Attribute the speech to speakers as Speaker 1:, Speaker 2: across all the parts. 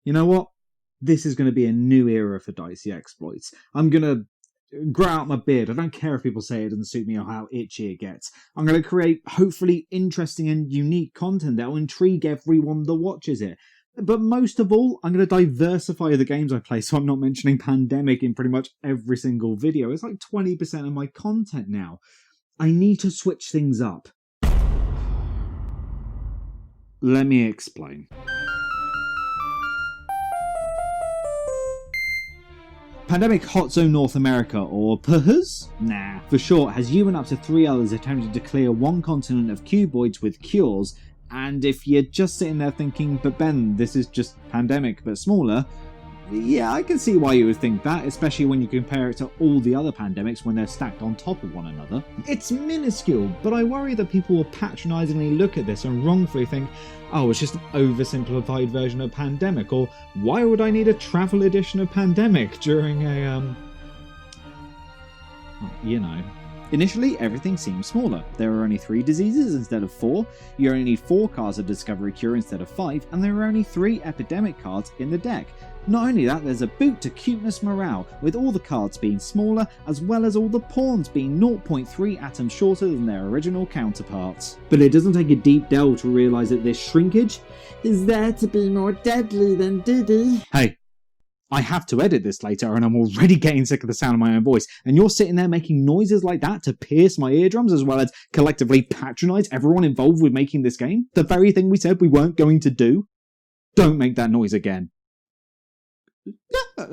Speaker 1: you know what? This is going to be a new era for Dicey Exploits. I'm going to grow out my beard. I don't care if people say it doesn't suit me or how itchy it gets. I'm going to create, hopefully, interesting and unique content that will intrigue everyone that watches it. But most of all, I'm going to diversify the games I play, so I'm not mentioning Pandemic in pretty much every single video. It's like 20% of my content now. I need to switch things up. Let me explain. Pandemic Hot Zone North America, or PHZ? Nah, for short, has you and up to 3 others attempted to clear one continent of cuboids with cures, and if you're just sitting there thinking, but Ben, this is just Pandemic but smaller, yeah, I can see why you would think that, especially when you compare it to all the other pandemics when they're stacked on top of one another. It's minuscule, but I worry that people will patronisingly look at this and wrongfully think, oh, it's just an oversimplified version of Pandemic, or why would I need a travel edition of Pandemic during a, you know. Initially, everything seems smaller. There are only 3 diseases instead of 4, you only need 4 cards of Discovery Cure instead of 5, and there are only 3 Epidemic cards in the deck. Not only that, there's a boot to cuteness morale, with all the cards being smaller, as well as all the pawns being 0.3 atoms shorter than their original counterparts. But it doesn't take a deep delve to realise that this shrinkage is there to be more deadly than Diddy. Hey, I have to edit this later and I'm already getting sick of the sound of my own voice, and you're sitting there making noises like that to pierce my eardrums as well as collectively patronise everyone involved with making this game? The very thing we said we weren't going to do? Don't make that noise again.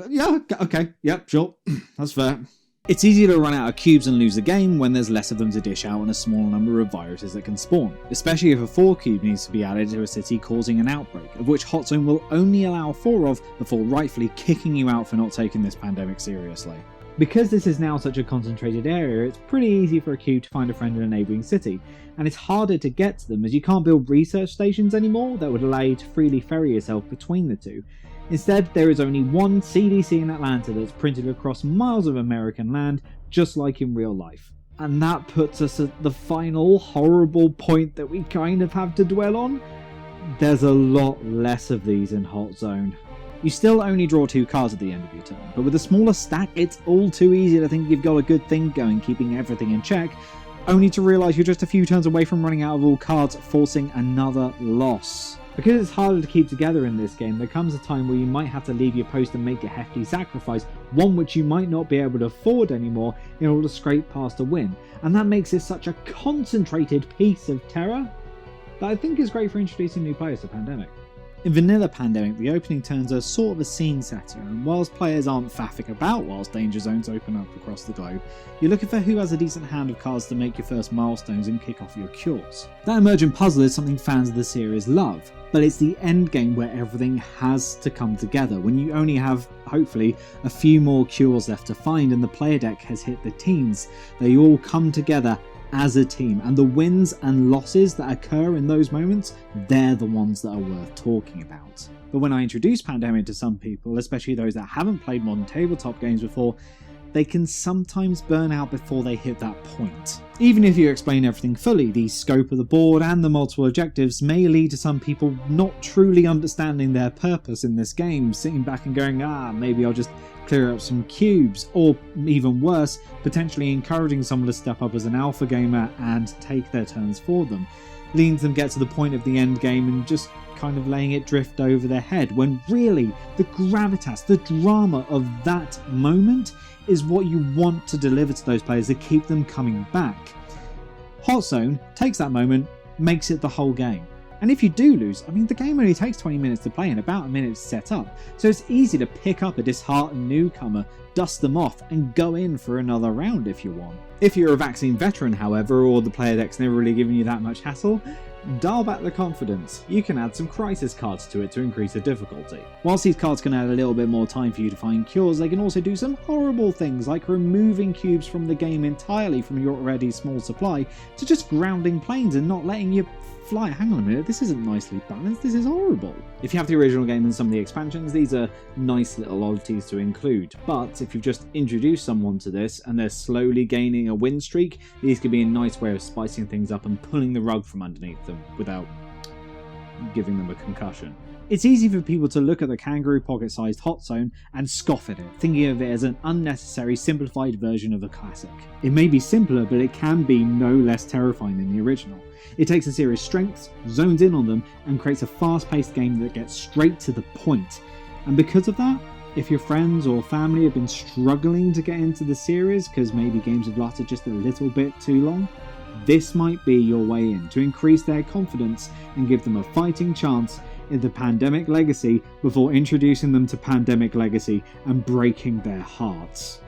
Speaker 1: Yeah, okay, yep, sure, that's fair. It's easy to run out of cubes and lose the game when there's less of them to dish out and a small number of viruses that can spawn, especially if a 4 cube needs to be added to a city causing an outbreak, of which Hot Zone will only allow 4 of before rightfully kicking you out for not taking this pandemic seriously. Because this is now such a concentrated area, it's pretty easy for a cube to find a friend in a neighbouring city, and it's harder to get to them as you can't build research stations anymore that would allow you to freely ferry yourself between the two. Instead, there is only one CDC in Atlanta that's printed across miles of American land, just like in real life. And that puts us at the final horrible point that we kind of have to dwell on. There's a lot less of these in Hot Zone. You still only draw 2 cards at the end of your turn, but with a smaller stack, it's all too easy to think you've got a good thing going, keeping everything in check, only to realise you're just a few turns away from running out of all cards, forcing another loss. Because it's harder to keep together in this game, there comes a time where you might have to leave your post and make a hefty sacrifice, one which you might not be able to afford anymore in order to scrape past a win, and that makes it such a concentrated piece of terror that I think is great for introducing new players to Pandemic. In vanilla Pandemic, the opening turns are sort of a scene setter, and whilst players aren't faffing about whilst danger zones open up across the globe, you're looking for who has a decent hand of cards to make your first milestones and kick off your cures. That emergent puzzle is something fans of the series love, but it's the end game where everything has to come together, when you only have, hopefully, a few more cures left to find and the player deck has hit the teens. They all come together as a team, and the wins and losses that occur in those moments, they're the ones that are worth talking about. But when I introduce Pandemic to some people, especially those that haven't played modern tabletop games before, they can sometimes burn out before they hit that point. Even if you explain everything fully, the scope of the board and the multiple objectives may lead to some people not truly understanding their purpose in this game, sitting back and going, maybe I'll just clear up some cubes, or even worse, potentially encouraging someone to step up as an alpha gamer and take their turns for them, leading them to get to the point of the end game and just kind of letting it drift over their head, when really the gravitas, the drama of that moment is what you want to deliver to those players to keep them coming back. Hot Zone takes that moment, makes it the whole game. And if you do lose, the game only takes 20 minutes to play and about a minute to set up, so it's easy to pick up a disheartened newcomer, dust them off, and go in for another round if you want. If you're a vaccine veteran, however, or the player deck's never really given you that much hassle, dial back the confidence. You can add some crisis cards to it to increase the difficulty. Whilst these cards can add a little bit more time for you to find cures, they can also do some horrible things like removing cubes from the game entirely from your already small supply to just grounding planes and not letting you fly. Hang on a minute, this isn't nicely balanced, this is horrible. If you have the original game and some of the expansions, these are nice little oddities to include, but if you've just introduced someone to this and they're slowly gaining a win streak, these could be a nice way of spicing things up and pulling the rug from underneath them without giving them a concussion. It's easy for people to look at the Kangaroo Pocket-sized Hot Zone and scoff at it, thinking of it as an unnecessary, simplified version of the classic. It may be simpler, but it can be no less terrifying than the original. It takes the series' strengths, zones in on them, and creates a fast-paced game that gets straight to the point. And because of that, if your friends or family have been struggling to get into the series because maybe games have lasted just a little bit too long, this might be your way in to increase their confidence and give them a fighting chance in the Pandemic Legacy before introducing them to Pandemic Legacy and breaking their hearts.